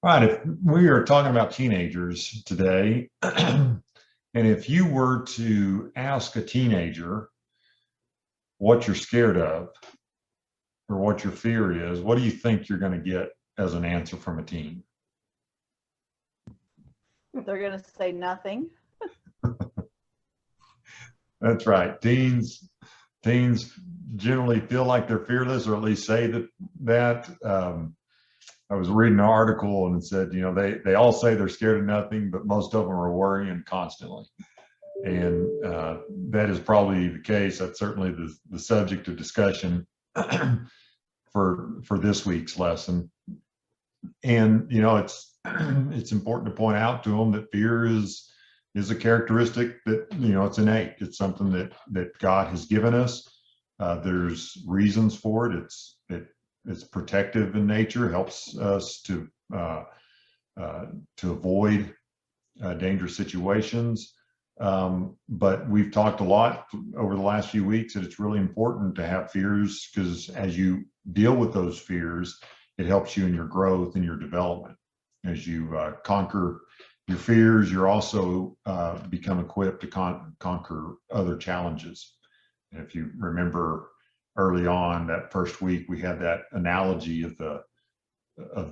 All right, if we are talking about teenagers today, and if you were to ask a teenager what you're scared of or what your fear is, what do you think you're going to get as an answer from a teen? They're going to say nothing. That's right. Teens generally feel like they're fearless, or at least say that. I was reading an article and it said, they all say they're scared of nothing, but most of them are worrying constantly. And that is probably the case. That's certainly the subject of discussion for this week's lesson. And it's important to point out to them that fear is a characteristic that it's innate. It's something that God has given us. There's reasons for it. It's protective in nature, helps us to avoid dangerous situations. But we've talked a lot over the last few weeks that it's really important to have fears, because as you deal with those fears, it helps you in your growth and your development. As you conquer your fears, you're also become equipped to conquer other challenges. And if you remember early on that first week, we had that analogy of the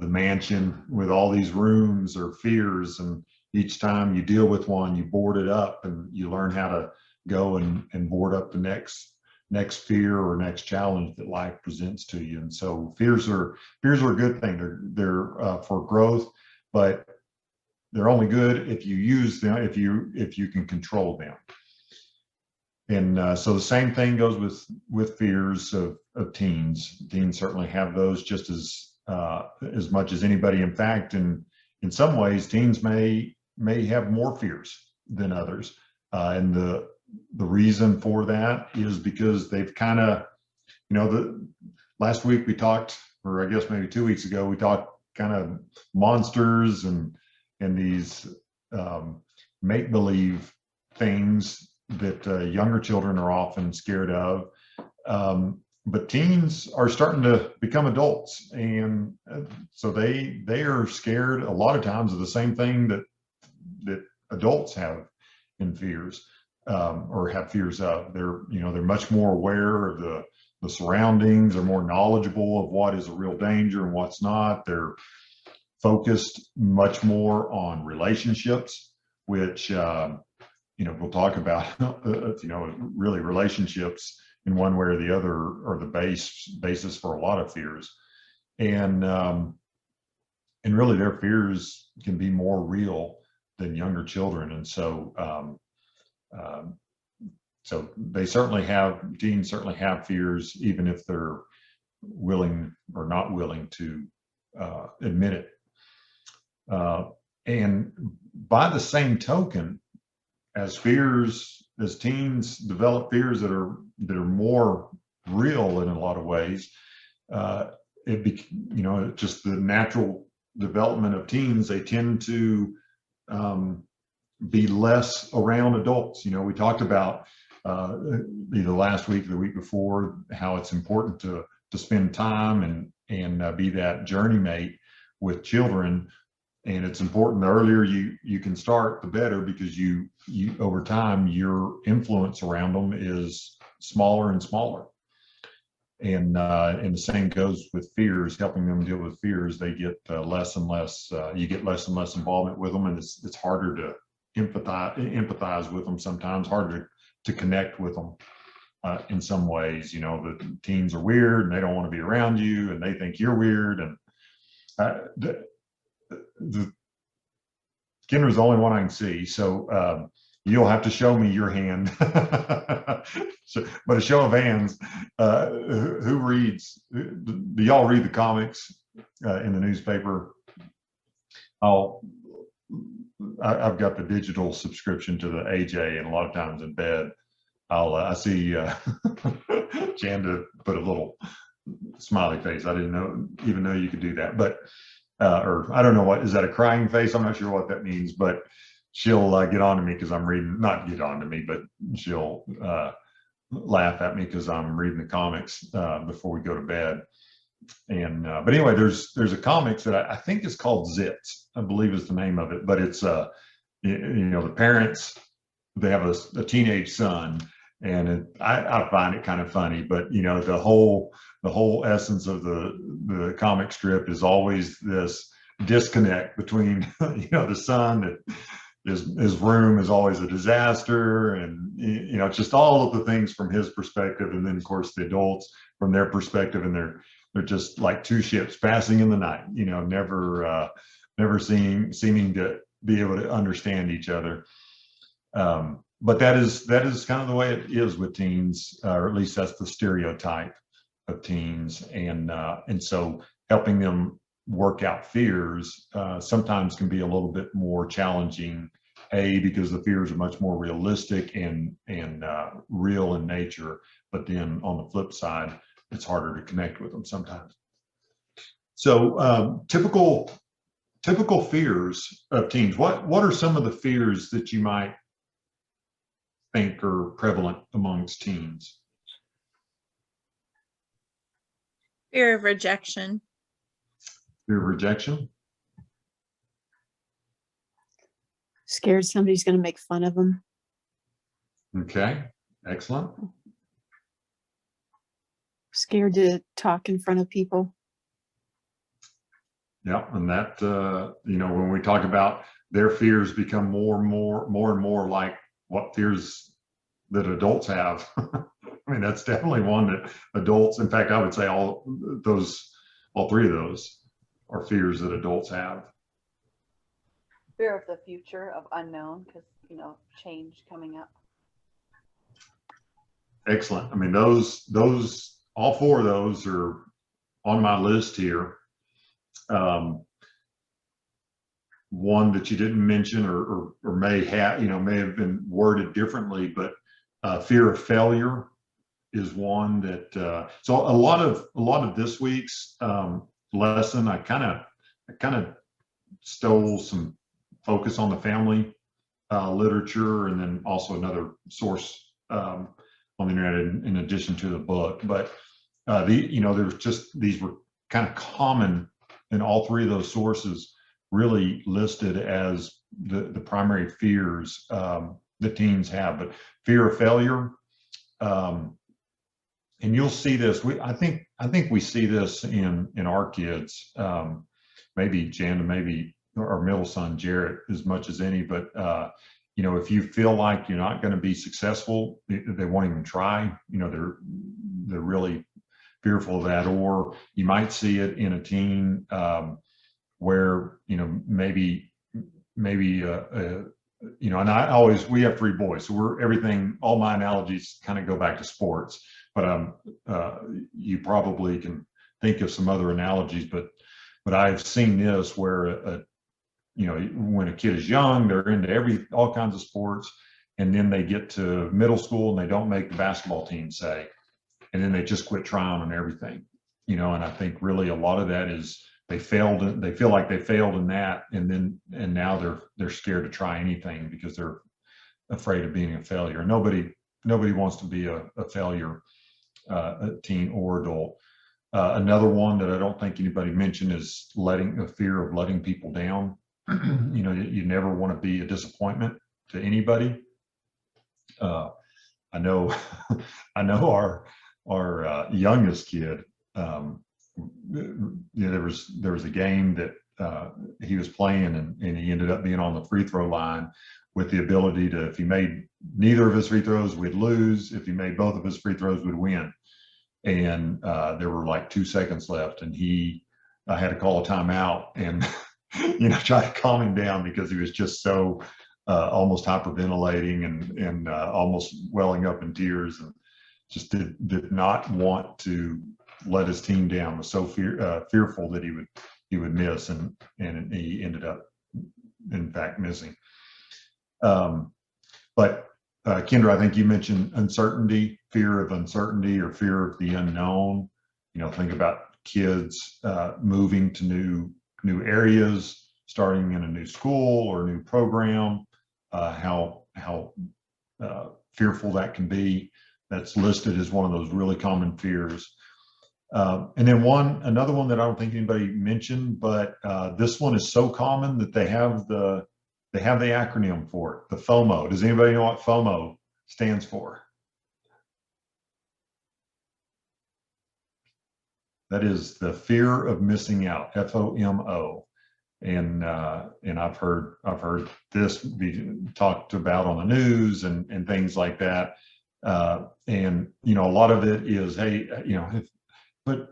mansion with all these rooms or fears, and each time you deal with one, you board it up and you learn how to go and board up the next fear or next challenge that life presents to you. And so fears are a good thing. They're for growth, but they're only good if you use them, if you can control them. And so the same thing goes with fears of teens. Teens certainly have those just as much as anybody. In fact, in some ways, teens may have more fears than others. And the reason for that is because they've kind of, last week we talked, or I guess maybe 2 weeks ago, we talked kind of monsters and these make-believe things that younger children are often scared of. But teens are starting to become adults, and so they are scared a lot of times of the same thing that adults have in fears, or have fears of. They're much more aware of the surroundings. They're more knowledgeable of what is a real danger and what's not. They're focused much more on relationships, which we'll talk about. Really, relationships in one way or the other are the basis for a lot of fears, and really their fears can be more real than younger children. And so they certainly have, teens certainly have fears, even if they're willing or not willing to admit it. And by the same token, as teens develop fears that are more real in a lot of ways, just the natural development of teens, they tend to be less around adults. We talked about either last week or the week before how it's important to spend time and be that journey mate with children. And it's important, the earlier you can start, the better, because you over time, your influence around them is smaller and smaller. And the same goes with fears. Helping them deal with fears, they get less and less. You get less and less involvement with them, and it's harder to empathize with them sometimes. Harder to connect with them in some ways. The teens are weird and they don't want to be around you, and they think you're weird. And Kendra's the only one I can see, so you'll have to show me your hand. But a show of hands, who reads? Do y'all read the comics in the newspaper? I've got the digital subscription to the AJ, and a lot of times in bed, I see Chanda put a little smiley face. I didn't even know you could do that, but. Or I don't know, what is that, a crying face? I'm not sure what that means, but she'll get on to me because I'm reading, not get on to me, but she'll laugh at me because I'm reading the comics before we go to bed. But anyway, there's a comics that I think is called Zits, I believe is the name of it, but it's the parents, they have a teenage son, and I find it kind of funny, but the whole essence of the comic strip is always this disconnect between the son that his room is always a disaster, and just all of the things from his perspective, and then of course the adults from their perspective, and they're just like two ships passing in the night, never seeming to be able to understand each other. But that is kind of the way it is with teens, or at least that's the stereotype of teens, and so helping them work out fears sometimes can be a little bit more challenging, because the fears are much more realistic and real in nature, but then on the flip side, it's harder to connect with them sometimes. So typical fears of teens. What are some of the fears that you might think are prevalent amongst teens? Fear of rejection. Fear of rejection? Scared somebody's going to make fun of them. Okay, excellent. Scared to talk in front of people. Yeah, and that when we talk about their fears become more and more like what fears that adults have. I mean, that's definitely one that adults, in fact, I would say all three of those are fears that adults have. Fear of the future, of unknown, because change coming up. Excellent. I mean, all four of those are on my list here. One that you didn't mention, or may have been worded differently, but fear of failure is one that. So a lot of this week's lesson, I kind of stole some focus on the family literature, and then also another source on the internet in addition to the book. But there was just, these were kind of common in all three of those sources, really listed as the primary fears that teens have. But fear of failure, and you'll see this. I think we see this in our kids. Maybe Jan, maybe our middle son Jarrett as much as any. But if you feel like you're not going to be successful, they won't even try. They're really fearful of that. Or you might see it in a teen where maybe and we have three boys, so all my analogies kind of go back to sports, but you probably can think of some other analogies, but I've seen this where when a kid is young, they're into all kinds of sports, and then they get to middle school and they don't make the basketball team, say, and then they just quit trying on everything, and I think really a lot of that is they feel like they failed in that, and now they're scared to try anything because they're afraid of being a failure. Nobody wants to be a failure, a teen or adult. Another one that I don't think anybody mentioned is a fear of letting people down. You never want to be a disappointment to anybody. I know our youngest kid. There was a game that he was playing, and he ended up being on the free throw line with the ability to, if he made neither of his free throws, we'd lose. If he made both of his free throws, we'd win. And there were like 2 seconds left, and I had to call a timeout and try to calm him down, because he was just so almost hyperventilating and almost welling up in tears, and just did not want to let his team down. Was so fearful that he would miss, and he ended up in fact missing. But Kendra, I think you mentioned uncertainty, fear of uncertainty, or fear of the unknown. Think about kids moving to new areas, starting in a new school or a new program, how fearful that can be. That's listed as one of those really common fears. And then another one that I don't think anybody mentioned, but this one is so common that they have the acronym for it, the FOMO. Does anybody know what FOMO stands for? That is the fear of missing out, FOMO. And I've heard this be talked about on the news and things like that. And you know, a lot of it is, hey, you know,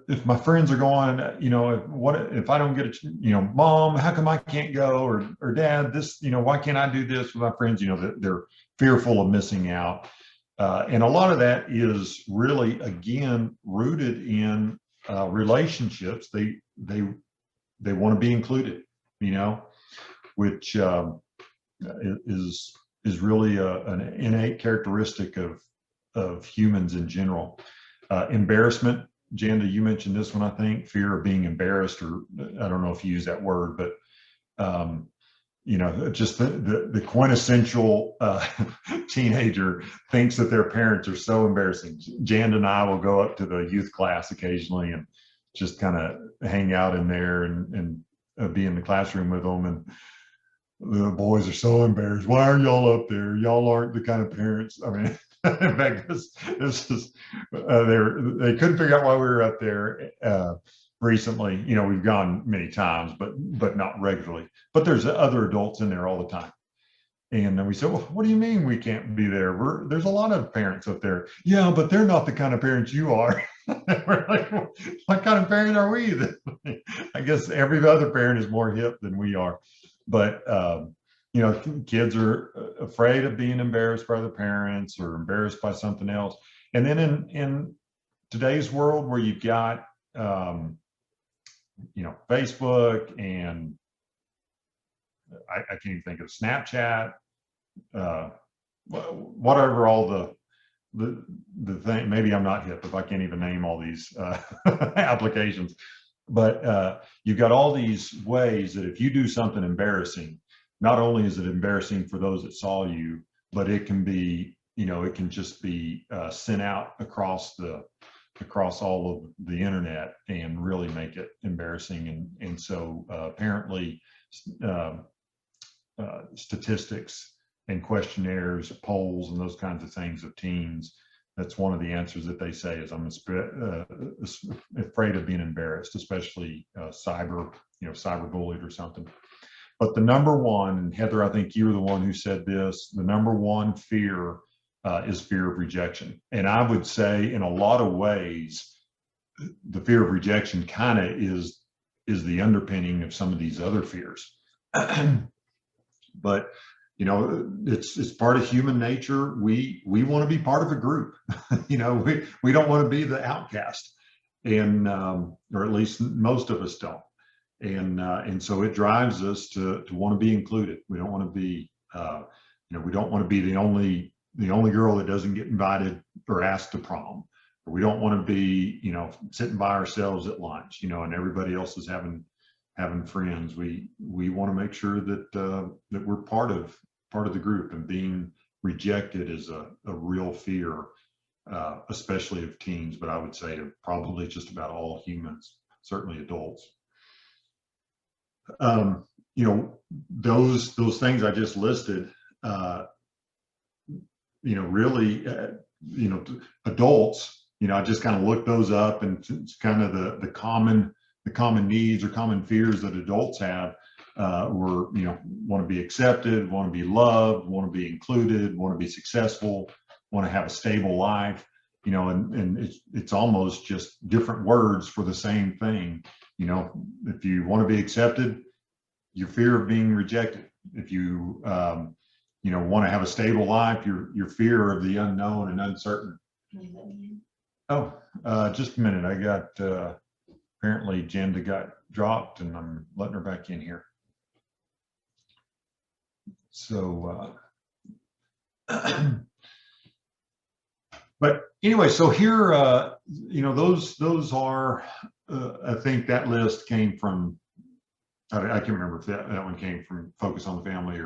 if my friends are going, you know, what if I don't get a, you know, Mom, how come I can't go? Or Dad, this, you know, why can't I do this with my friends? You know, they're fearful of missing out. And a lot of that is really, again, rooted in relationships. They want to be included, you know, which is really an innate characteristic of humans in general. Embarrassment, Janda, you mentioned this one, I think, fear of being embarrassed, or I don't know if you use that word, but you know, just the quintessential teenager thinks that their parents are so embarrassing. Janda and I will go up to the youth class occasionally and just kind of hang out in there and be in the classroom with them. And the boys are so embarrassed. Why are y'all up there? Y'all aren't the kind of parents. I mean, in fact, this is they couldn't figure out why we were up there recently. You know, we've gone many times, but not regularly. But there's other adults in there all the time. And then we said, well, what do you mean we can't be there? There's a lot of parents up there. Yeah, but they're not the kind of parents you are. We're like, well, what kind of parent are we? I guess every other parent is more hip than we are. But you know, kids are afraid of being embarrassed by their parents or embarrassed by something else. And then in today's world, where you've got you know, Facebook and I can't even think of Snapchat, whatever, all the thing. Maybe I'm not hip if I can't even name all these applications. But you've got all these ways that if you do something embarrassing, not only is it embarrassing for those that saw you, but it can be, you know, it can just be sent out across all of the internet and really make it embarrassing. And so apparently statistics and questionnaires, polls, and those kinds of things of teens, that's one of the answers that they say is, I'm afraid of being embarrassed, especially cyber bullied or something. But the number one, and Heather, I think you were the one who said this, the number one fear is fear of rejection. And I would say in a lot of ways, the fear of rejection kind of is the underpinning of some of these other fears. But you know, it's part of human nature. We want to be part of a group. You know, we don't want to be the outcast, and or at least most of us don't. And so it drives us to want to be included. We don't want to be, you know, we don't want to be the only girl that doesn't get invited or asked to prom. Or we don't want to be, you know, sitting by ourselves at lunch, you know, and everybody else is having friends. We want to make sure that that we're part of the group, and being rejected is a real fear, especially of teens, but I would say of probably just about all humans, certainly adults. You know, those things I just listed, you know, really, you know, adults, you know, I just kind of looked those up, and it's kind of the common needs or common fears that adults have. Or, you know, want to be accepted, want to be loved, want to be included, want to be successful, want to have a stable life, you know, and it's almost just different words for the same thing. You know, if you want to be accepted, your fear of being rejected. If you, you know, want to have a stable life, your fear of the unknown and uncertain. Oh, just a minute. I got, apparently Janda got dropped, and I'm letting her back in here. So, but anyway, so here, you know, those are, I think that list came from, I can't remember if that one came from Focus on the Family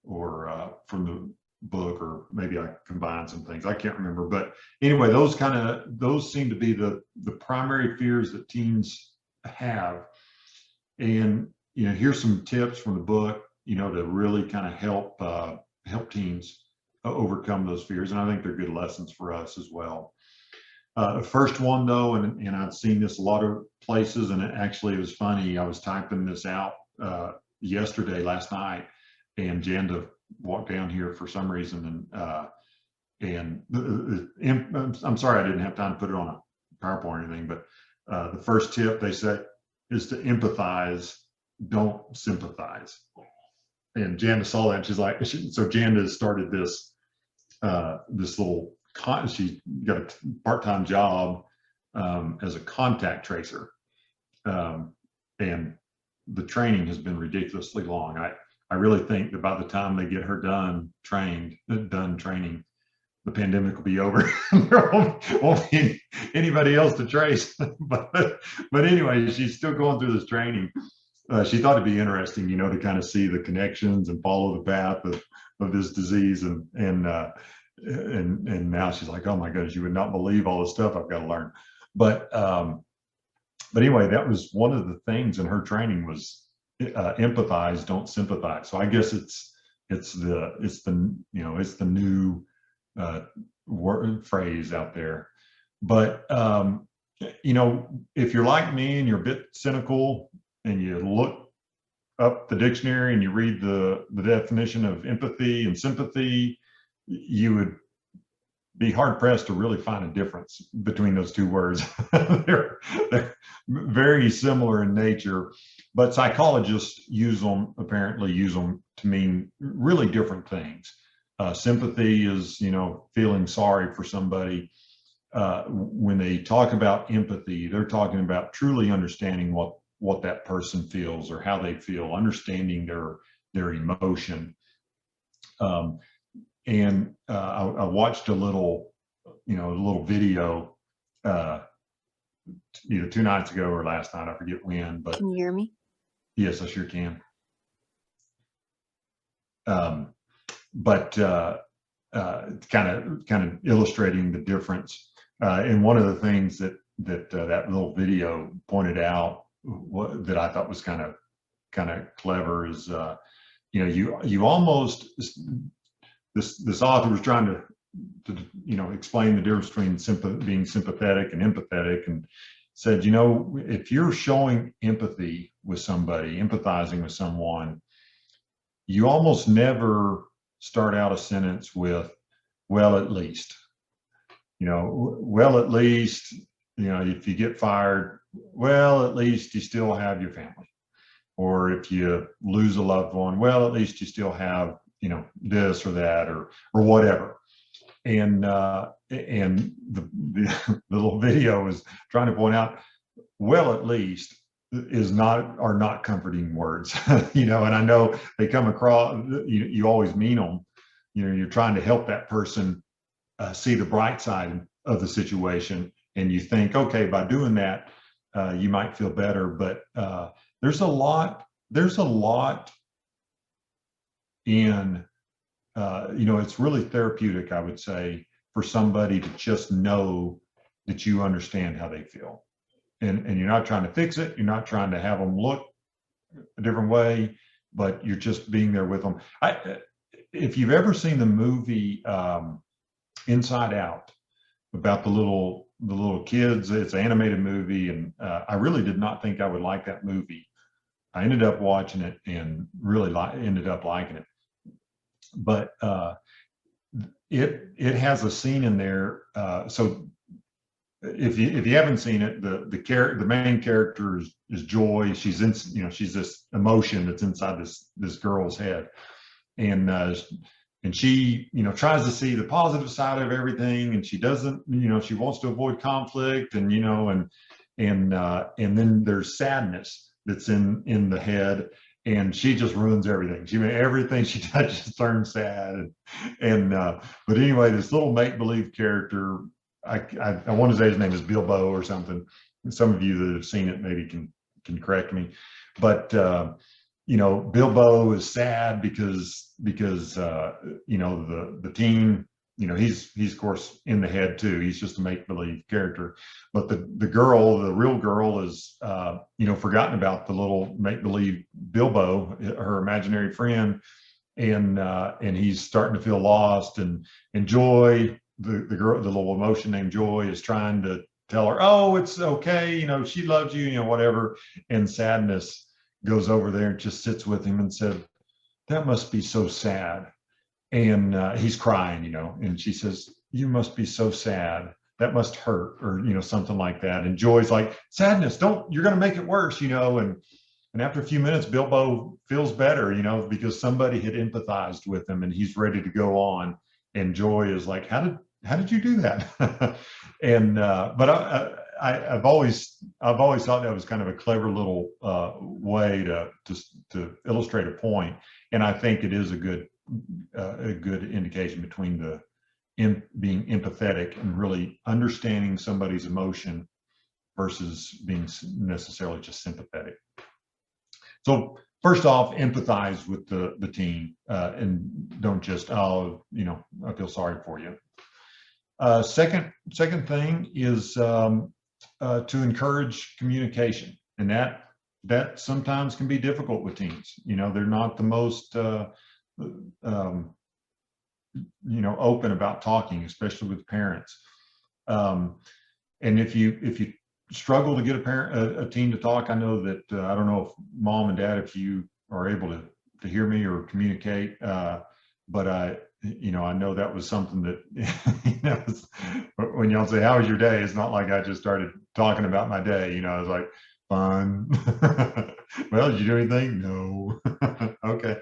or from book, or maybe I combined some things. I can't remember, but anyway, those seem to be the primary fears that teens have. And here's some tips from the book, to really kind of help teens overcome those fears. And I think they're good lessons for us as well. The first one, though, and I've seen this a lot of places, and it was funny. I was typing this out last night, and Janda walked down here for some reason, and I'm sorry I didn't have time to put it on a PowerPoint or anything, but the first tip they said is to empathize, don't sympathize. And Janda saw that, and she's like, so Janda started this little, she got a part-time job as a contact tracer, and the training has been ridiculously long. I really think that by the time they get her done training, the pandemic will be over. There won't be anybody else to trace. but anyway, she's still going through this training. She thought it'd be interesting, to kind of see the connections and follow the path of this disease, and now she's like, oh my goodness, you would not believe all the stuff I've got to learn. But anyway, that was one of the things in her training was empathize, don't sympathize. So I guess it's the new word phrase out there. But if you're like me and you're a bit cynical and you look up the dictionary and you read the definition of empathy and sympathy, you would be hard pressed to really find a difference between those two words. they're very similar in nature, but psychologists apparently use them to mean really different things. Sympathy is, feeling sorry for somebody. When they talk about empathy, they're talking about truly understanding what that person feels or how they feel, understanding their emotion. And I watched a little video, either 2 nights ago or last night, I forget when. But Can you hear me? yes, I sure can. But kind of illustrating the difference. And one of the things that little video pointed out, that I thought was kind of clever, is you almost, this author was trying to explain the difference between being sympathetic and empathetic, and said, if you're showing empathy with somebody, empathizing with someone, you almost never start out a sentence with, well, at least, well, at least, if you get fired, well, at least you still have your family. Or if you lose a loved one, well, at least you still have, this or that, or whatever. And the little video was trying to point out, well, at least are not comforting words. And I know they come across, you always mean them. You're trying to help that person see the bright side of the situation, and you think, okay, by doing that, you might feel better. But there's a lot in, it's really therapeutic, I would say, for somebody to just know that you understand how they feel. And you're not trying to fix it. You're not trying to have them look a different way, but you're just being there with them. If you've ever seen the movie Inside Out, about the little kids, it's an animated movie, and I really did not think I would like that movie. I ended up watching it and really ended up liking it. But it has a scene in there. So if you haven't seen it, the main character is Joy. She's she's this emotion that's inside this girl's head, and she tries to see the positive side of everything, and she doesn't. She wants to avoid conflict, and and then there's sadness that's in the head, and she just ruins everything. Everything she touches turns sad, but anyway, this little make-believe character, I want to say his name is Bilbo or something. Some of you that have seen it maybe can correct me, but Bilbo is sad because the teen, he's of course in the head too. He's just a make-believe character, but the real girl is forgotten about the little make-believe Bilbo, her imaginary friend, and he's starting to feel lost. And Joy, the girl, the little emotion named Joy, is trying to tell her, oh, it's okay, she loves you, whatever. And Sadness goes over there and just sits with him and said, that must be so sad. And he's crying, and she says, you must be so sad. That must hurt, or something like that. And Joy's like, Sadness, you're going to make it worse, and after a few minutes, Bilbo feels better, because somebody had empathized with him and he's ready to go on. And Joy is like, how did you do that? And but I've always thought that was kind of a clever little way to illustrate a point. And I think it is a good indication between being empathetic and really understanding somebody's emotion versus being necessarily just sympathetic. So first off, empathize with the teen, and don't just, I feel sorry for you. Second thing is to encourage communication, and that sometimes can be difficult with teens. They're not the most open about talking, especially with parents. And if you struggle to get a teen to talk, I know that I don't know if mom and dad, if you are able to hear me or communicate, but I know that was something that when y'all say, how was your day? It's not like I just started talking about my day. I was like, fun. Well, did you do anything? No. Okay.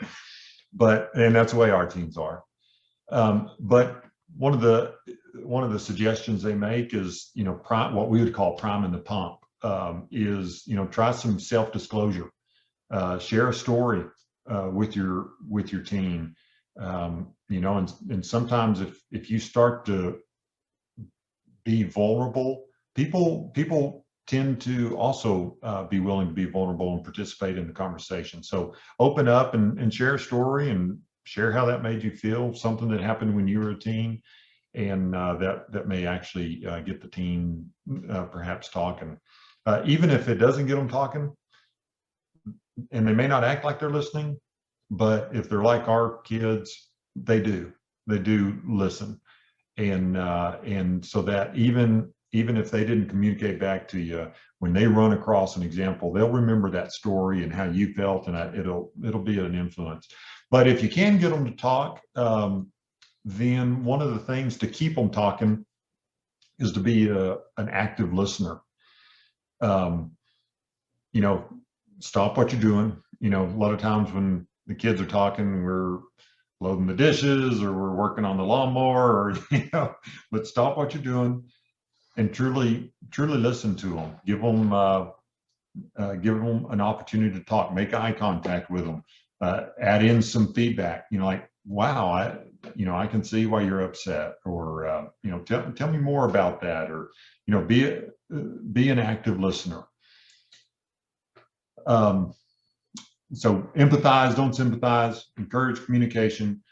And that's the way our teens are. But one of the suggestions they make is, what we would call priming the pump, is, try some self-disclosure, share a story with your teen, and sometimes if you start to be vulnerable, people tend to also be willing to be vulnerable and participate in the conversation. So open up and share a story and share how that made you feel, something that happened when you were a teen, and that may actually get the teen perhaps talking. Even if it doesn't get them talking, and they may not act like they're listening, but if they're like our kids, they do listen. And so that even if they didn't communicate back to you, when they run across an example, they'll remember that story and how you felt, and it'll be an influence. But if you can get them to talk, then one of the things to keep them talking is to be an active listener. Stop what you're doing. A lot of times when the kids are talking, we're loading the dishes or we're working on the lawnmower, or but stop what you're doing and truly listen to them. Give them an opportunity to talk. Make eye contact with them. Add in some feedback. Like, wow, I can see why you're upset, or tell me more about that, or be an active listener. So empathize, don't sympathize. Encourage communication.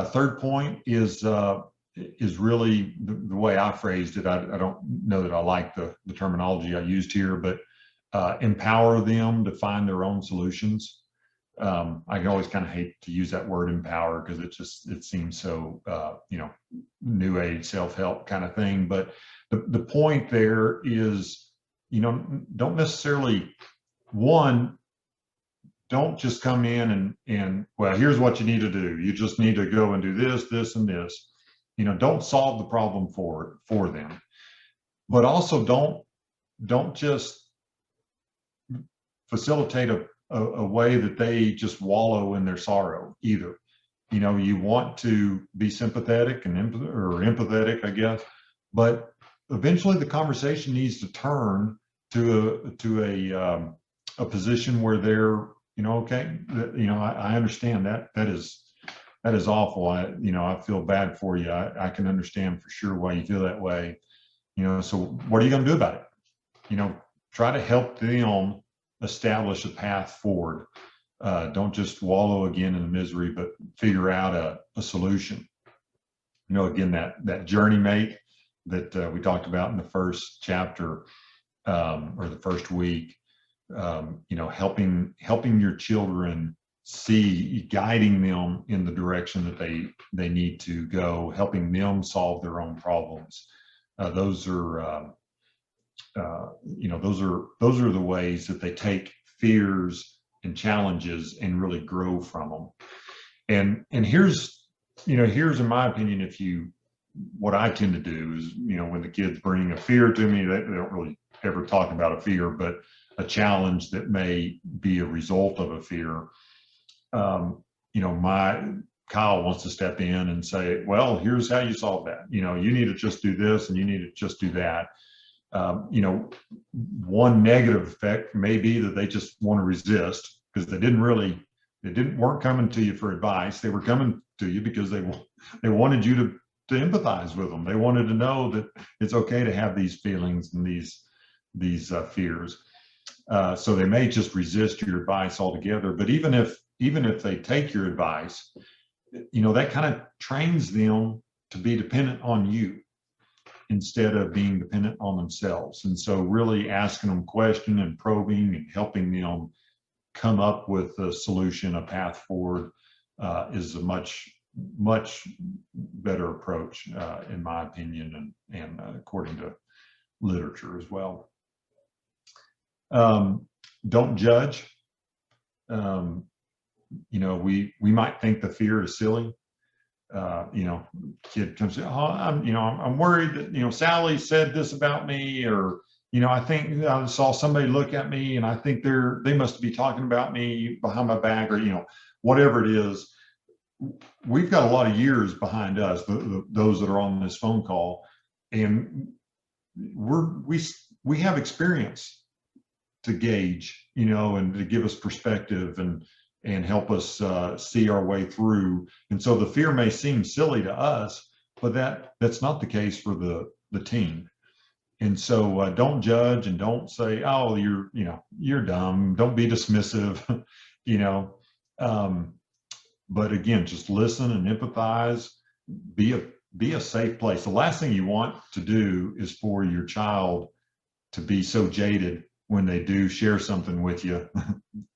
Third point is really the way I phrased it. I don't know that I like the terminology I used here, but empower them to find their own solutions. I always kind of hate to use that word empower because it seems so new age self-help kind of thing. But the point there is, don't necessarily, don't just come in and well, here's what you need to do. You just need to go and do this, and this. Don't solve the problem for them, but also don't just facilitate a way that they just wallow in their sorrow either. You want to be sympathetic and empathetic, I guess, but eventually the conversation needs to turn to a position where they're, okay, I understand that is awful. I feel bad for you. I can understand for sure why you feel that way. So what are you going to do about it? Try to help them establish a path forward. Don't just wallow again in the misery, but figure out a solution. Again, that journey mate that we talked about in the first chapter, or the first week, helping your children see, guiding them in the direction that they need to go, helping them solve their own problems. Those are the ways that they take fears and challenges and really grow from them. And here's in my opinion, what I tend to do is, when the kids bring a fear to me, they don't really ever talk about a fear, but a challenge that may be a result of a fear. Kyle wants to step in and say, well, here's how you solve that. You need to just do this and you need to just do that. One negative effect may be that they just want to resist because they weren't coming to you for advice. They were coming to you because they wanted you to empathize with them. They wanted to know that it's okay to have these feelings and these fears. So they may just resist your advice altogether. But even if they take your advice, that kind of trains them to be dependent on you instead of being dependent on themselves. And so really asking them questions and probing and helping them come up with a solution, a path forward, is a much better approach, in my opinion, and according to literature as well. Don't judge. We might think the fear is silly. Kid comes, I'm worried that, Sally said this about me, or, I think I saw somebody look at me and I think they must be talking about me behind my back, or, whatever it is. We've got a lot of years behind us, those that are on this phone call, and we have experience to gauge, and to give us perspective and help us see our way through. And so the fear may seem silly to us, but that's not the case for the teen. And so don't judge and don't say, oh, you're dumb. Don't be dismissive, but again, just listen and empathize, be a safe place. The last thing you want to do is for your child to be so jaded when they do share something with you.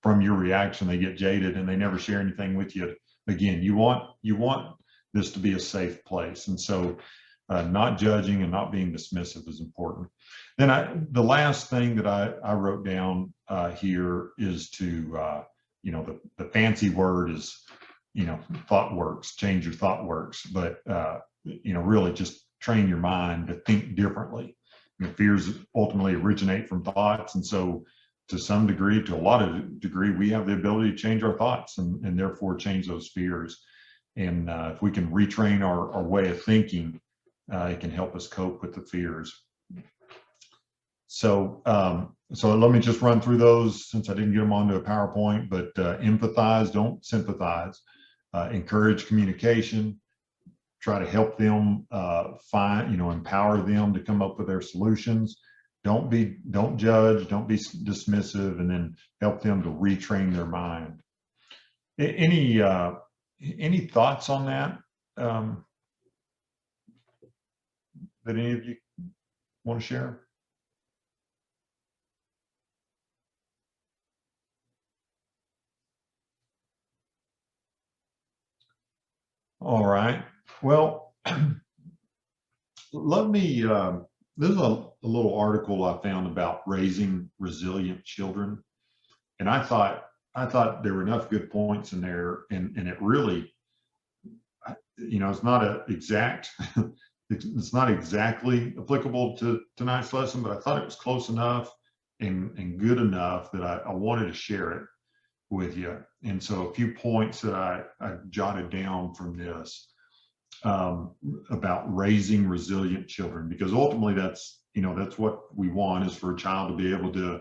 From your reaction, they get jaded and they never share anything with you again. You want this to be a safe place. And so not judging and not being dismissive is important. Then the last thing that I wrote down here is to, the fancy word is, thought works, change your thought works, but, really just train your mind to think differently. Fears ultimately originate from thoughts. And so to some degree, to a lot of degree, we have the ability to change our thoughts and therefore change those fears. And if we can retrain our way of thinking, it can help us cope with the fears. So let me just run through those since I didn't get them onto a PowerPoint, but empathize, don't sympathize. Encourage communication. Try to help them empower them to come up with their solutions. Don't judge, don't be dismissive, and then help them to retrain their mind. Any thoughts on that? That any of you want to share? All right. Well, let me, this is a little article I found about raising resilient children. And I thought there were enough good points in there, and it really, it's not it's not exactly applicable to tonight's lesson, but I thought it was close enough and good enough that I wanted to share it with you. And so a few points that I jotted down from this about raising resilient children, because ultimately that's what we want, is for a child to be able to,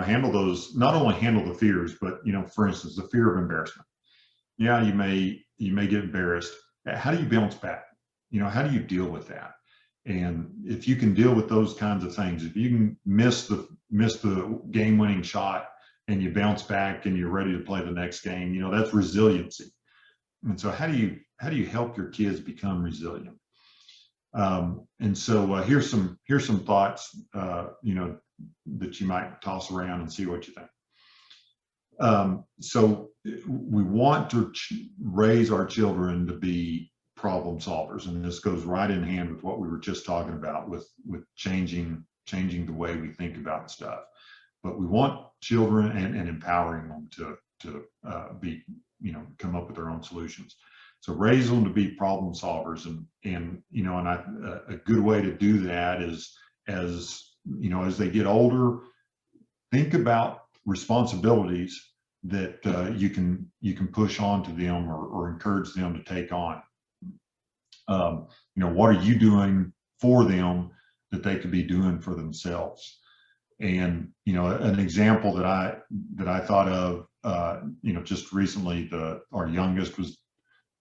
handle those, not only handle the fears, but, for instance, the fear of embarrassment. Yeah, you may get embarrassed. How do you bounce back? How do you deal with that? And if you can deal with those kinds of things, if you can miss the game-winning shot and you bounce back and you're ready to play the next game. You know, that's resiliency. And so how do you help your kids become resilient? And so here's some thoughts, you know, that you might toss around and see what you think. So we want to raise our children to be problem solvers, and this goes right in hand with what we were just talking about with changing the way we think about stuff. But we want children and empowering them to be, you know, come up with their own solutions. So raise them to be problem solvers, and you know, and a good way to do that is, as you know, as they get older, think about responsibilities that you can push on to them or encourage them to take on. You know, what are you doing for them that they could be doing for themselves? And you know, an example that I thought of, you know, just recently, our youngest was,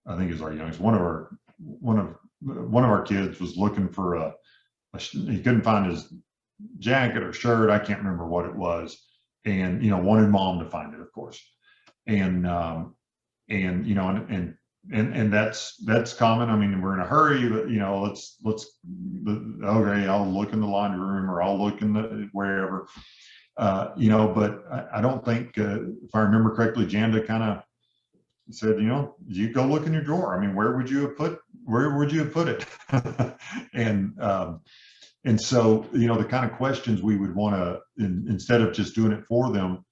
I think is our youngest, one of our kids was looking for he couldn't find his jacket or shirt, I can't remember what it was, and you know, wanted mom to find it, of course. And you know, and that's common. I mean, we're in a hurry, but you know, let's okay, I'll look in the laundry room, or I'll look in the wherever, you know. But I don't think, if I remember correctly, Janda kind of said, you know, you go look in your drawer. I mean, where would you have put it? And so, you know, the kind of questions we would want to, instead of just doing it for them,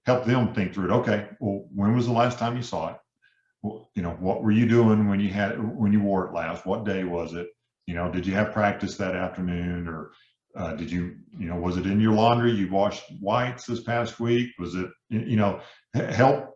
help them think through it. Okay, well, when was the last time you saw it? Well, you know, what were you doing when you wore it last? What day was it? You know, did you have practice that afternoon, or did you know, was it in your laundry? You washed whites this past week? Was it, you know, help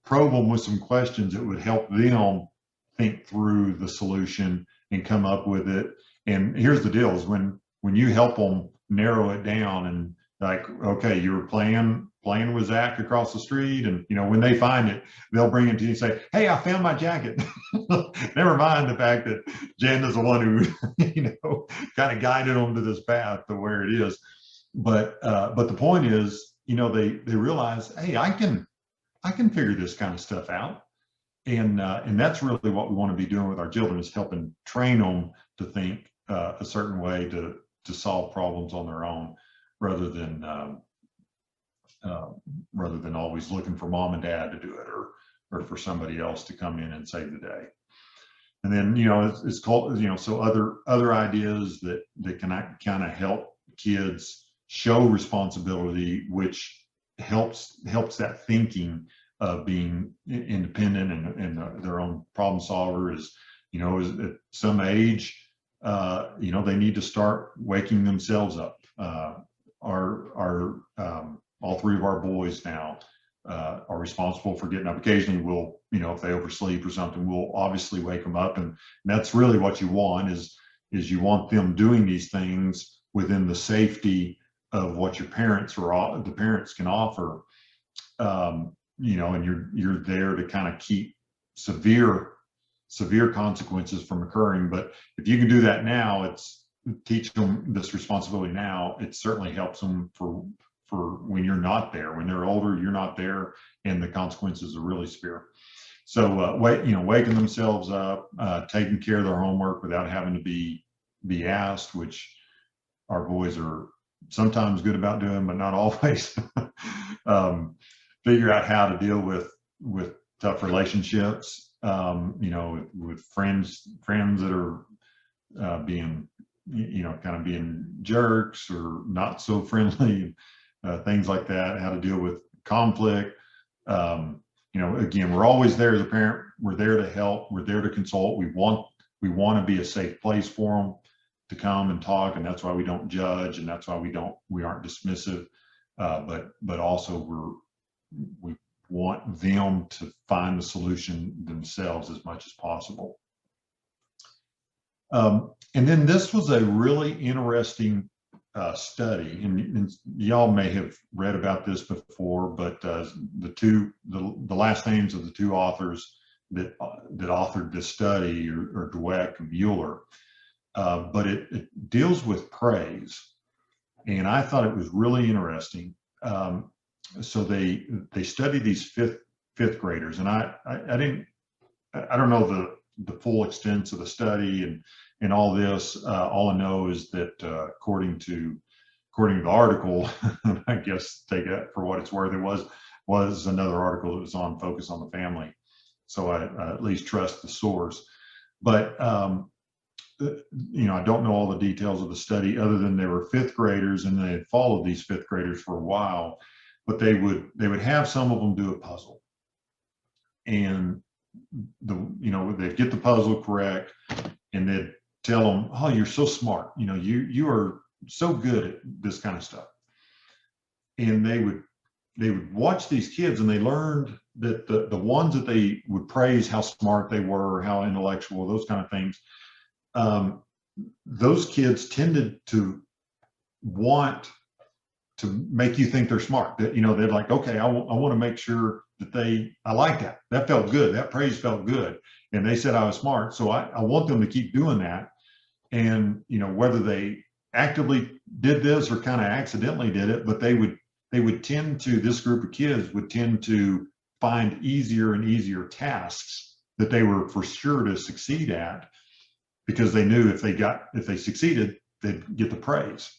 probe them with some questions that would help them think through the solution and come up with it. And here's the deal: is when you help them narrow it down, and like, okay, you were playing with Zach across the street, and you know, when they find it, they'll bring it to you and say, hey, I found my jacket. Never mind the fact that Janda's the one who, you know, kind of guided them to this path to where it is. But the point is, you know, they realize, hey, I can figure this kind of stuff out. And that's really what we want to be doing with our children, is helping train them to think a certain way to solve problems on their own, rather than always looking for mom and dad to do it, or for somebody else to come in and save the day. And then, you know, it's called, you know, so other ideas that can kind of help kids show responsibility, which helps that thinking of being independent and their own problem solver, is, you know, is at some age, you know, they need to start waking themselves up. All three of our boys now are responsible for getting up. Occasionally we'll, you know, if they oversleep or something, we'll obviously wake them up, and that's really what you want, is you want them doing these things within the safety of what your parents or the parents can offer. You know, and you're there to kind of keep severe consequences from occurring. But if you can do that now, teach them this responsibility now, it certainly helps them for when you're not there. When they're older, you're not there, and the consequences are really severe. So waking themselves up, taking care of their homework without having to be asked, which our boys are sometimes good about doing, but not always. Figure out how to deal with tough relationships, you know, with friends that are being, you know, kind of being jerks or not so friendly, things like that. How to deal with conflict. You know, again, we're always there as a parent. We're there to help. We're there to consult. We want to be a safe place for them to come and talk, and that's why we don't judge, and that's why we aren't dismissive. But also we want them to find the solution themselves as much as possible. And then this was a really interesting study, and y'all may have read about this before, but the last names of the two authors that authored this study are Dweck and Mueller, but it deals with praise, and I thought it was really interesting. so they study these fifth graders, and I don't know the full extent of the study and all this. All I know is that according to the article, I guess take it for what it's worth, it was another article that was on Focus on the Family, so I at least trust the source. But I don't know all the details of the study other than they were fifth graders and they had followed these fifth graders for a while, but they would have some of them do a puzzle, and they'd get the puzzle correct and they'd tell them, oh, you're so smart, you are so good at this kind of stuff. And they would watch these kids, and they learned that the ones that they would praise how smart they were, how intellectual, those kind of things, those kids tended to want to make you think they're smart. That they're like, okay, I want to make sure that I like that felt good, that praise felt good, and they said I was smart, so I want them to keep doing that. And whether they actively did this or kind of accidentally did it, but they would tend to, this group of kids would tend to find easier and easier tasks that they were for sure to succeed at, because they knew if they succeeded, they'd get the praise.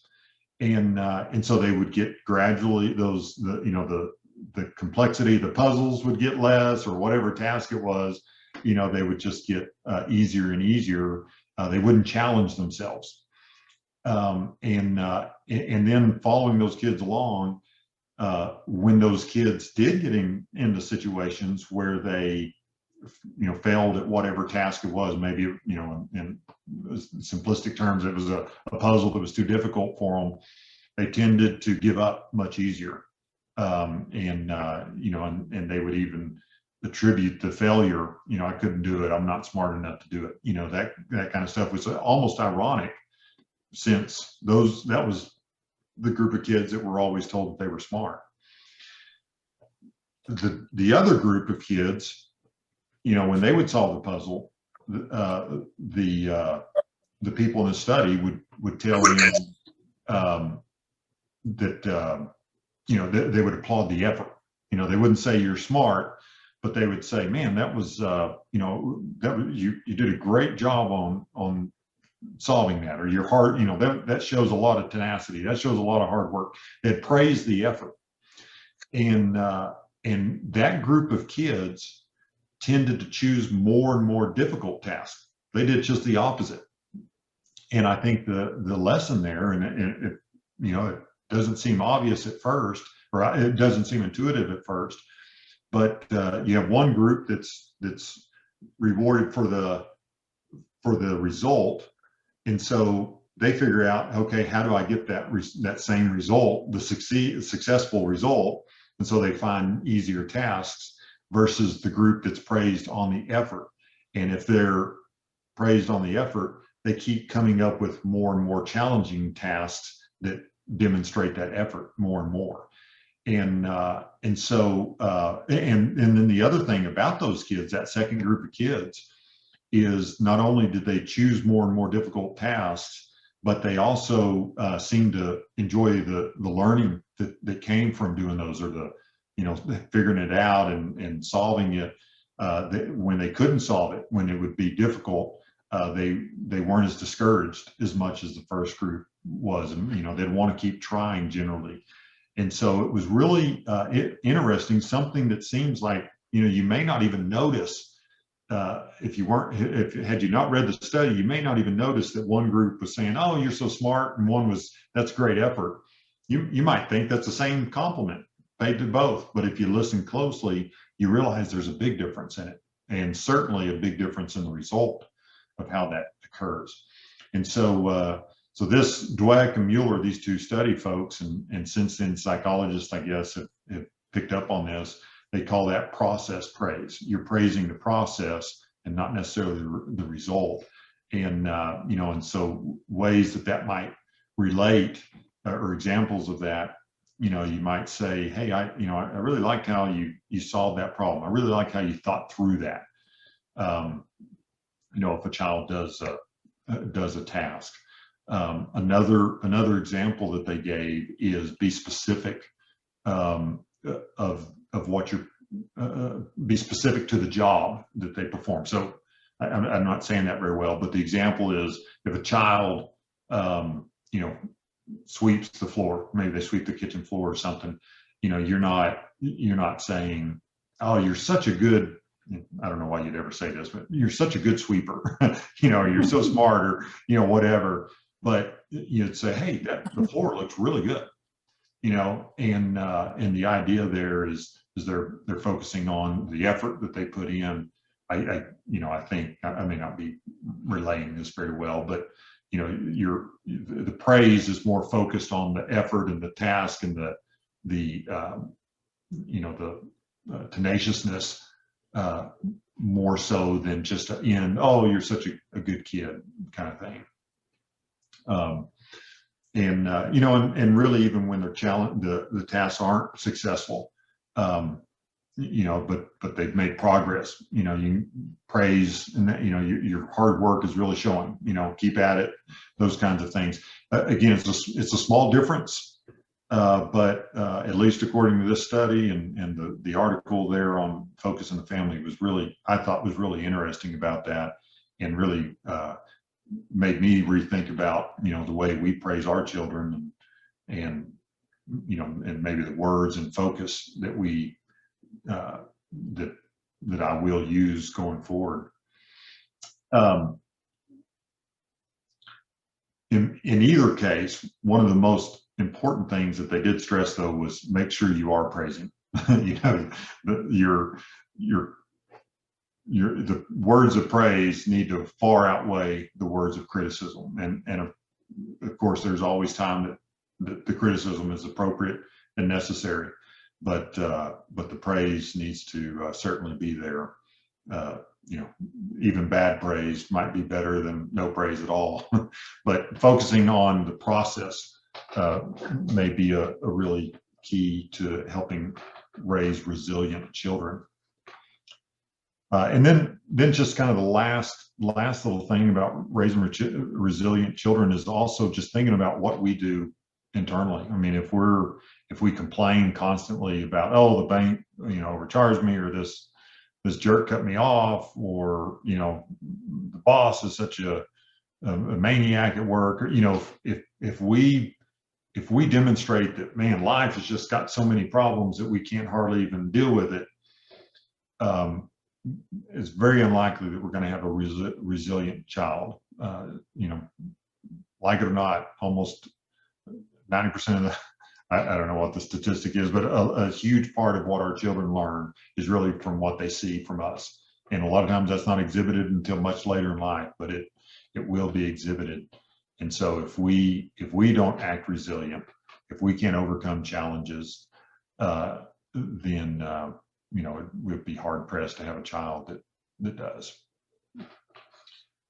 And so they would get gradually the complexity of the puzzles would get less, or whatever task it was, they would just get easier and easier. They wouldn't challenge themselves. And then following those kids along, when those kids did get into situations where they failed at whatever task it was, maybe in simplistic terms it was a puzzle that was too difficult for them, they tended to give up much easier. And they would even attribute the failure, I couldn't do it, I'm not smart enough to do it, that kind of stuff was almost ironic, since that was the group of kids that were always told that they were smart. The other group of kids, when they would solve the puzzle, the people in the study would tell them that they would applaud the effort. They wouldn't say you're smart, but they would say, man, that was you did a great job on solving that, or your heart, that shows a lot of tenacity, that shows a lot of hard work. They'd praise the effort. And that group of kids tended to choose more and more difficult tasks. They did just the opposite. And I think the lesson there, and it doesn't seem obvious at first, or it doesn't seem intuitive at first, but you have one group that's rewarded for the result, and so they figure out, okay, how do I get that same result, the successful result? And so they find easier tasks, versus the group that's praised on the effort. And if they're praised on the effort, they keep coming up with more and more challenging tasks that demonstrate that effort more and more. And then the other thing about those kids, that second group of kids, is not only did they choose more and more difficult tasks, but they also seem to enjoy the learning that came from doing those, or the figuring it out and solving it. When they couldn't solve it, when it would be difficult, they weren't as discouraged as much as the first group was, and they'd want to keep trying generally. And so it was really interesting, something that seems like you may not even notice. Had you not read the study, you may not even notice that one group was saying, oh, you're so smart, and one was, that's great effort. You might think that's the same compliment paid to both, but if you listen closely, you realize there's a big difference in it, and certainly a big difference in the result of how that occurs. And so this Dweck and Mueller, these two study folks, and since then psychologists, I guess, have picked up on this. They call that process praise. You're praising the process and not necessarily the result. And and so ways that might relate, or examples of that, you might say, hey, I really liked how you solved that problem. I really like how you thought through that. If a child does a task. Another example that they gave is be specific. of what you're be specific to the job that they perform. So I'm not saying that very well, but the example is if a child, you know, sweeps the floor, maybe they sweep the kitchen floor or something, you know, you're not saying, oh, you're such a good, I don't know why you'd ever say this, but you're such a good sweeper, you know, you're so smart, or, you know, whatever. But you'd say, hey, the floor looks really good, you know, and the idea there is they're focusing on the effort that they put in. You know, I think I may not be relaying this very well, but you know, the praise is more focused on the effort and the task and the you know, the tenaciousness, more so than just oh, you're such a good kid kind of thing. You know, and really, even when they're challenged, the tasks aren't successful, you know, but they've made progress. You know, you praise, and that, you know, your hard work is really showing. You know, keep at it. Those kinds of things. Again, it's a small difference, but at least according to this study and the article there on Focus on the Family I thought was really interesting about that, and really made me rethink about, you know, the way we praise our children, and you know, and maybe the words and focus that we that I will use going forward. In either case, one of the most important things that they did stress, though, was make sure you are praising. You know, the words of praise need to far outweigh the words of criticism, and of course, there's always time that the criticism is appropriate and necessary, but the praise needs to certainly be there. You know, even bad praise might be better than no praise at all. But focusing on the process may be a really key to helping raise resilient children. And then just kind of the last little thing about raising resilient children is also just thinking about what we do internally. I mean, if we complain constantly about, oh, the bank, you know, overcharged me, or this jerk cut me off, or, you know, the boss is such a maniac at work, or, you know, if we demonstrate that, man, life has just got so many problems that we can't hardly even deal with it, it's very unlikely that we're going to have a resilient child. You know, like it or not, almost 90% of the, I don't know what the statistic is, but a huge part of what our children learn is really from what they see from us. And a lot of times that's not exhibited until much later in life, but it will be exhibited. And so if we don't act resilient, if we can't overcome challenges, then you know, it would be hard pressed to have a child that does.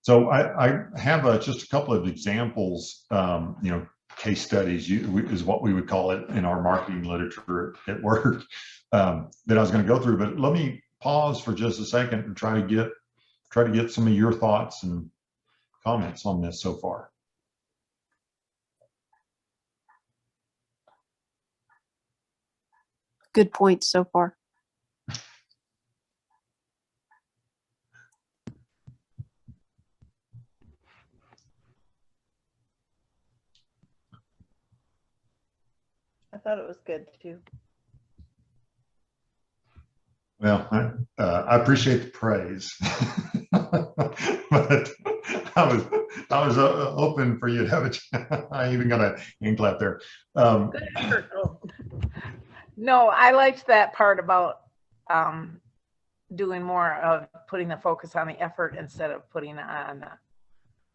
So I have just a couple of examples, you know, case studies is what we would call it in our marketing literature at work, that I was going to go through. But let me pause for just a second and try to get some of your thoughts and comments on this so far. Good point so far. I thought it was good too. Well, I appreciate the praise, but I was hoping for you to have I even got a hand clap there. Good effort. No, I liked that part about doing more of putting the focus on the effort instead of putting on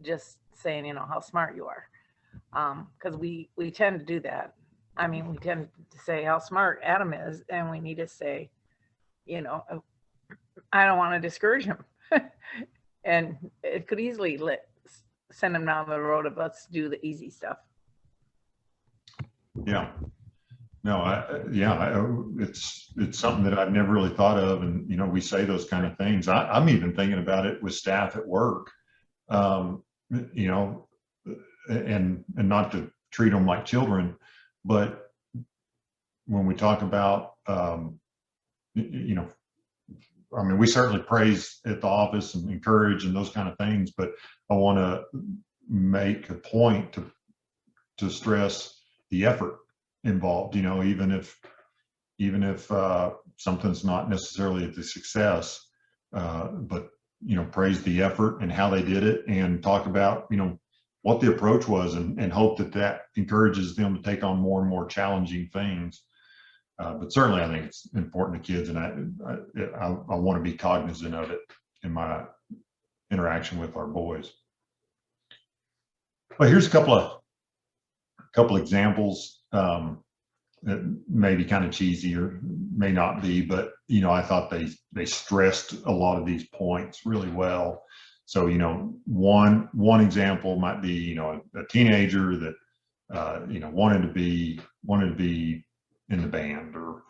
just saying, you know, how smart you are. Because we tend to do that. I mean, we tend to say how smart Adam is, and we need to say, you know, I don't want to discourage him. And it could easily send him down the road of let's do the easy stuff. Yeah. No, it's something that I've never really thought of. And, you know, we say those kind of things. I'm even thinking about it with staff at work, you know, and not to treat them like children, but when we talk about, you know, I mean, we certainly praise at the office and encourage and those kind of things, but I want to make a point to stress the effort involved, you know, even if something's not necessarily the success, but, you know, praise the effort and how they did it, and talk about, you know, what the approach was, and hope that encourages them to take on more and more challenging things. But certainly I think it's important to kids, and I want to be cognizant of it in my interaction with our boys. But here's a couple examples that may be kind of cheesy or may not be, but, you know, I thought they stressed a lot of these points really well. So, you know, one example might be, you know, a teenager that you know, wanted to be in the band, or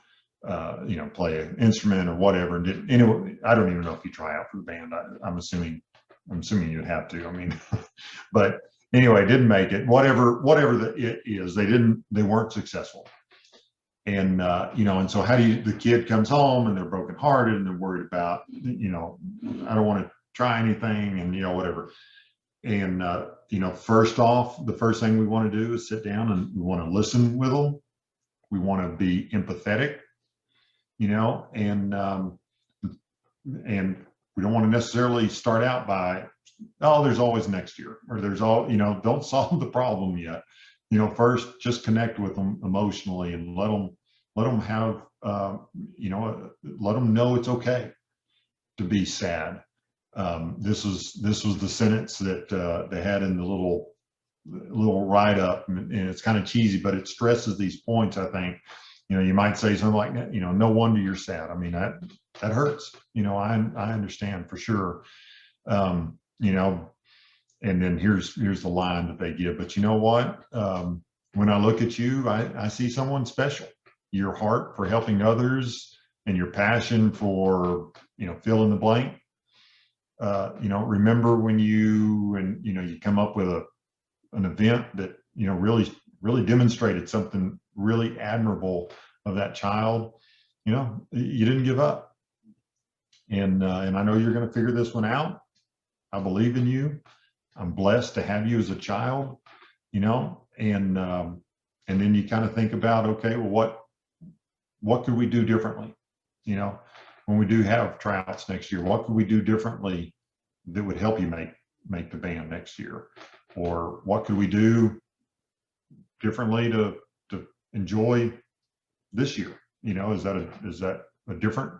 you know, play an instrument or whatever, and didn't. Anyway, I don't even know if you try out for the band. I'm assuming you'd have to. I mean, but anyway, didn't make it. Whatever it is, they weren't successful. And you know, and so the kid comes home and they're brokenhearted and they're worried about, you know, I don't want to try anything, and, you know, whatever. And you know, first off, the first thing we want to do is sit down and we want to listen with them. We want to be empathetic, you know, and we don't want to necessarily start out by, oh, there's always next year, or you know, don't solve the problem yet. You know, first just connect with them emotionally and let them have, you know, let them know it's okay to be sad. This was the sentence that they had in the little write-up, and it's kind of cheesy, but it stresses these points. I think, you know, you might say something like, you know, no wonder you're sad. I mean, that hurts. You know, I understand for sure. You know, and then here's the line that they give. But you know what? When I look at you, I see someone special. Your heart for helping others and your passion for, you know, fill in the blank. You know, remember when you come up with an event that, you know, really demonstrated something really admirable of that child. You know, you didn't give up, and I know you're going to figure this one out. I believe in you. I'm blessed to have you as a child. You know, and then you kind of think about, okay, well, what could we do differently? You know, when we do have tryouts next year, what could we do differently that would help you make the band next year? Or what could we do differently to enjoy this year? You know, is that a different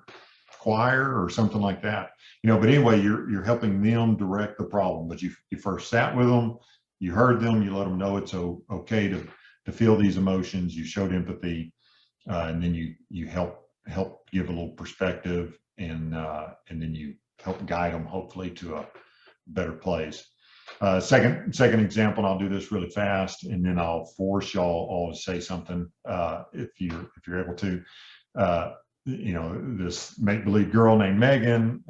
choir or something like that? You know, but anyway, you're helping them direct the problem. But you first sat with them, you heard them, you let them know it's okay to feel these emotions. You showed empathy, and then you help give a little perspective, and then you help guide them hopefully to a better place. Second example, and I'll do this really fast, and then I'll force y'all all to say something if you're able to. You know, this make-believe girl named Megan,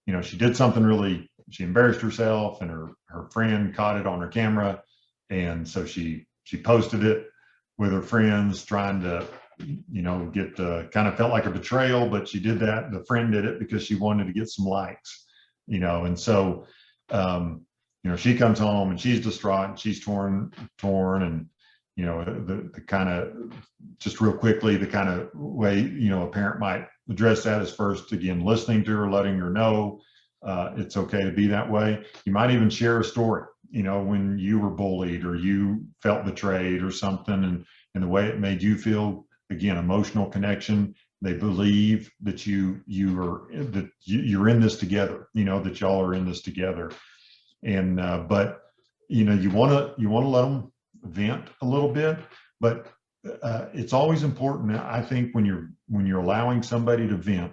you know, she did something she embarrassed herself, and her friend caught it on her camera, and so she posted it with her friends, trying to, you know, get kind of felt like a betrayal, but she did that. The friend did it because she wanted to get some likes, you know, and so you know, she comes home and she's distraught and she's torn, and, you know, the kind of, just real quickly, the kind of way, you know, a parent might address that is first, again, listening to her, letting her know it's okay to be that way. You might even share a story, you know, when you were bullied or you felt betrayed or something, and the way it made you feel. Again, emotional connection. They believe that you're in this together, you know, that y'all are in this together. And but, you know, you want to let them vent a little bit, but it's always important, I think, when you're allowing somebody to vent,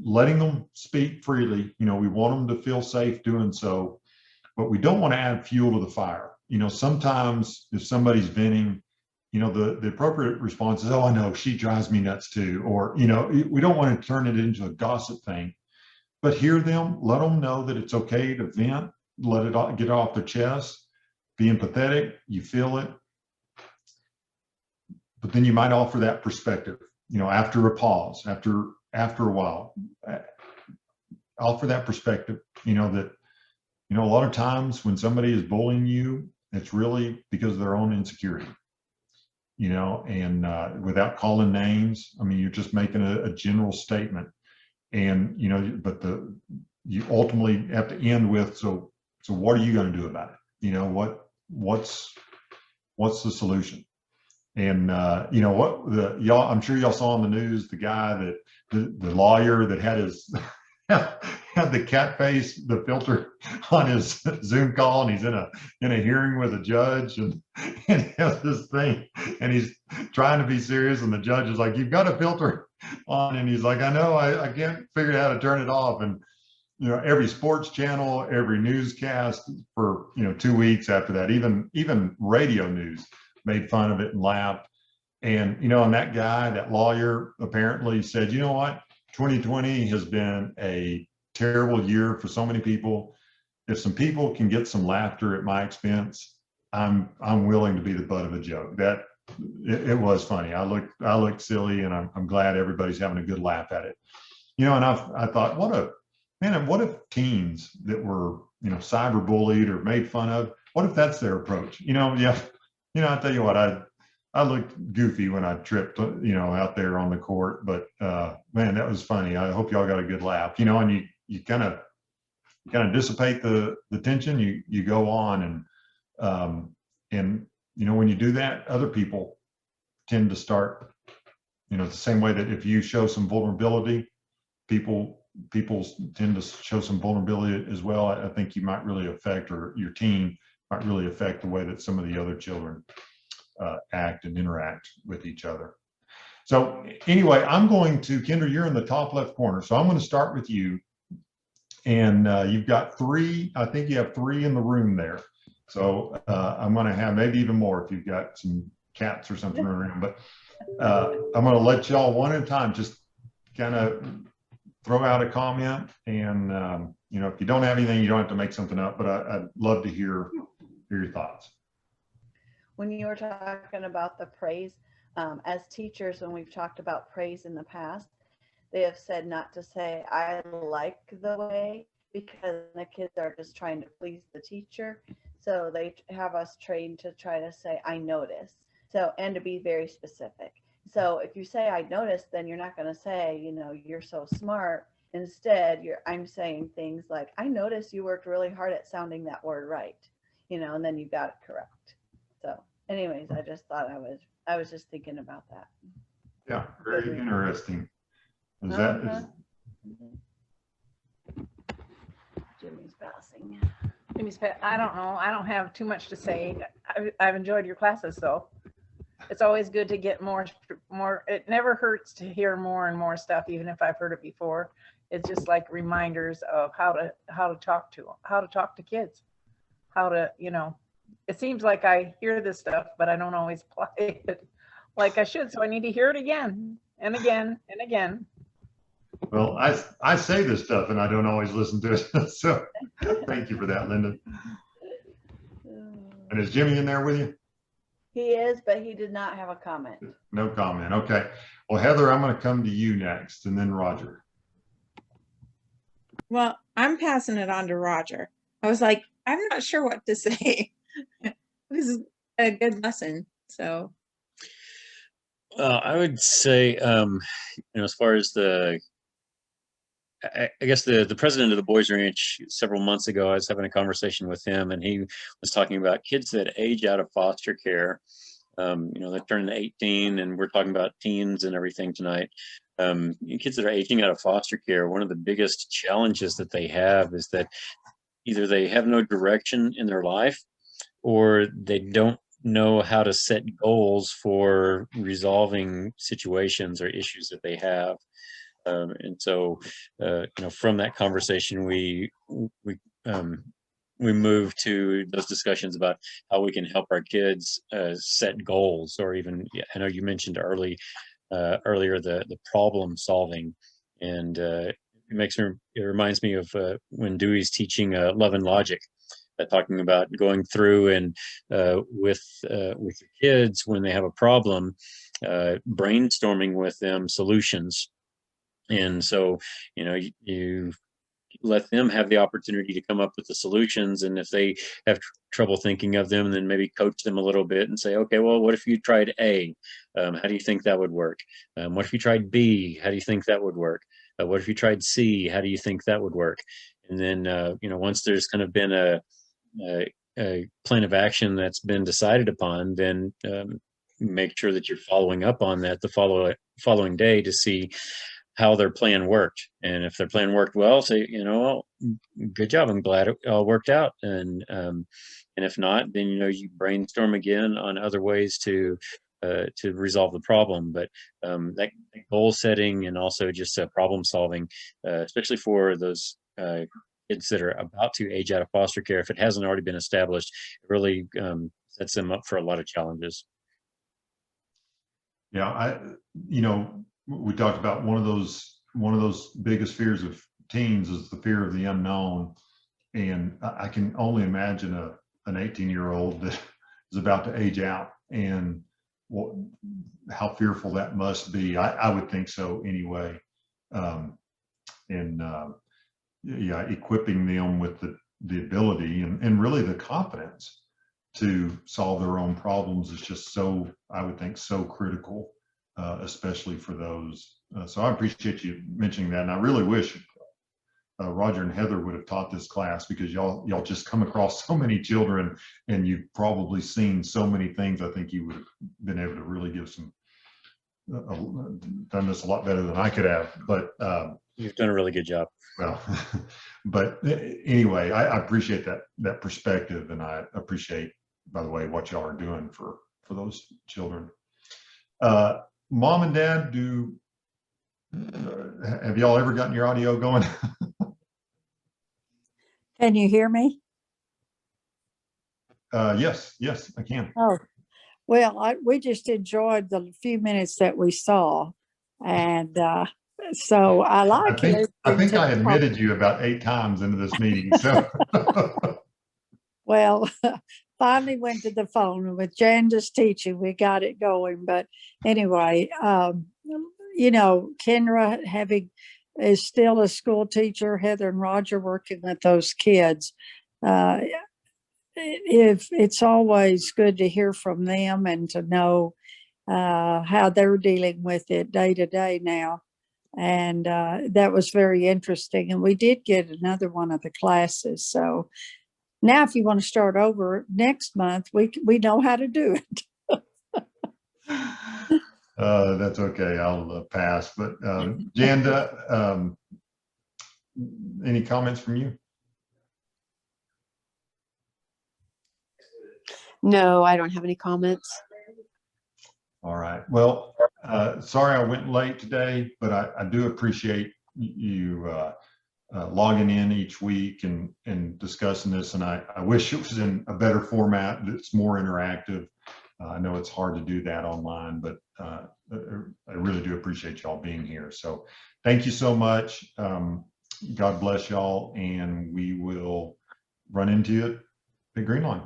letting them speak freely. You know, we want them to feel safe doing so, but we don't want to add fuel to the fire. You know, sometimes if somebody's venting, you know, the appropriate response is, oh, I know, she drives me nuts too. Or, you know, we don't want to turn it into a gossip thing, but hear them, let them know that it's okay to vent, let it get off their chest, be empathetic, you feel it. but then you might offer that perspective, after a pause, after a while, offer that perspective, that, a lot of times when somebody is bullying you, it's really because of their own insecurity, and without calling names. I mean, you're just making a general statement, and, but you ultimately have to end with, so what are you going to do about it? What's the solution? And y'all, I'm sure y'all saw on the news, the guy that the lawyer that had his had the cat face, the filter on his Zoom call, and he's in a hearing with a judge, and he has this thing, and he's trying to be serious, and the judge is like, "You've got a filter on," and he's like, "I know, I can't figure out how to turn it off." And every sports channel, every newscast for 2 weeks after that, even radio news made fun of it and laughed. And and that guy, that lawyer, apparently said, "You know what? 2020 has been a terrible year for so many people. If some people can get some laughter at my expense, I'm willing to be the butt of a joke." That it was funny. I looked silly, and I'm glad everybody's having a good laugh at it. And I thought, what if teens that were cyber bullied or made fun of, what if that's their approach? Yeah. I tell you what, I looked goofy when I tripped, out there on the court, but man, that was funny. I hope y'all got a good laugh, and you kind of dissipate the tension. You go on, and when you do that, other people tend to start, the same way that if you show some vulnerability, people tend to show some vulnerability as well. I think you might really affect, or your teen might really affect, the way that some of the other children act and interact with each other. So anyway, I'm going to, Kendra, you're in the top left corner. So I'm going to start with you. And you've got 3, I think you have 3 in the room there. So I'm going to have maybe even more if you've got some cats or something around. But I'm going to let y'all one at a time just kind of throw out a comment. And, if you don't have anything, you don't have to make something up. But I'd love to hear your thoughts. When you were talking about the praise, as teachers, when we've talked about praise in the past, they have said not to say, "I like the way," because the kids are just trying to please the teacher. So they have us trained to try to say, "I notice." So, and to be very specific. So if you say, "I noticed," then you're not going to say, "You're so smart." Instead, I'm saying things like, "I noticed you worked really hard at sounding that word right," and then you got it correct. So anyways, I just thought I was just thinking about that. Yeah, very interesting. Is Jimmy's passing. I don't know. I don't have too much to say. I've enjoyed your classes, though. It's always good to get more. It never hurts to hear more and more stuff, even if I've heard it before. It's just like reminders of how to talk to kids, it seems like I hear this stuff, but I don't always apply it like I should. So I need to hear it again and again and again. Well, I say this stuff and I don't always listen to it. So thank you for that, Linda. And is Jimmy in there with you? He is, but he did not have a comment. No comment. Okay. Well, Heather, I'm going to come to you next, and then Roger. Well, I'm passing it on to Roger. I was like, I'm not sure what to say. This is a good lesson. So I would say, as far as I guess the president of the Boys Ranch several months ago, I was having a conversation with him, and he was talking about kids that age out of foster care. They're turning 18, and we're talking about teens and everything tonight. Kids that are aging out of foster care, one of the biggest challenges that they have is that either they have no direction in their life, or they don't know how to set goals for resolving situations or issues that they have. And so, from that conversation, we moved to those discussions about how we can help our kids set goals, or even, I know you mentioned earlier the problem solving, and it reminds me of when Dewey's teaching Love and Logic, talking about going through and with your kids when they have a problem, brainstorming with them solutions. And so, you let them have the opportunity to come up with the solutions. And if they have trouble thinking of them, then maybe coach them a little bit and say, okay, well, what if you tried A? How do you think that would work? What if you tried B? How do you think that would work? What if you tried C? How do you think that would work? And then, once there's kind of been a plan of action that's been decided upon, then make sure that you're following up on that the following day to see how their plan worked. And if their plan worked well, say, well, good job, I'm glad it all worked out. And if not, then you brainstorm again on other ways to resolve the problem. But that goal setting and also just problem solving, especially for those kids that are about to age out of foster care, if it hasn't already been established, it really sets them up for a lot of challenges. Yeah, we talked about one of those biggest fears of teens is the fear of the unknown. And I can only imagine an 18-year-old that is about to age out, and how fearful that must be. I would think so anyway. Equipping them with the ability and really the confidence to solve their own problems is just I would think so critical, especially for those. So I appreciate you mentioning that. And I really wish Roger and Heather would have taught this class, because y'all just come across so many children and you've probably seen so many things. I think you would have been able to really give done this a lot better than I could have. But you've done a really good job. Well, but anyway, I appreciate that perspective, and I appreciate, by the way, what y'all are doing for those children. Mom and Dad, have y'all ever gotten your audio going? Can you hear me? Yes, I can. Oh, well, we just enjoyed the few minutes that we saw, and so I like it. I think I admitted you about 8 times into this meeting. So, well, finally went to the phone, and with Janda's teaching, we got it going. But anyway, Kendra is still a school teacher. Heather and Roger working with those kids. If it's always good to hear from them and to know how they're dealing with it day to day now. And that was very interesting. And we did get another one of the classes. So now if you want to start over next month, we know how to do it. That's okay. I'll pass. But Janda, any comments from you? No, I don't have any comments. All right. Well, sorry I went late today, but I do appreciate you logging in each week and discussing this. And I wish it was in a better format that's more interactive. I know it's hard to do that online, but I really do appreciate y'all being here. So thank you so much. God bless y'all, and we will run into you at Green Line.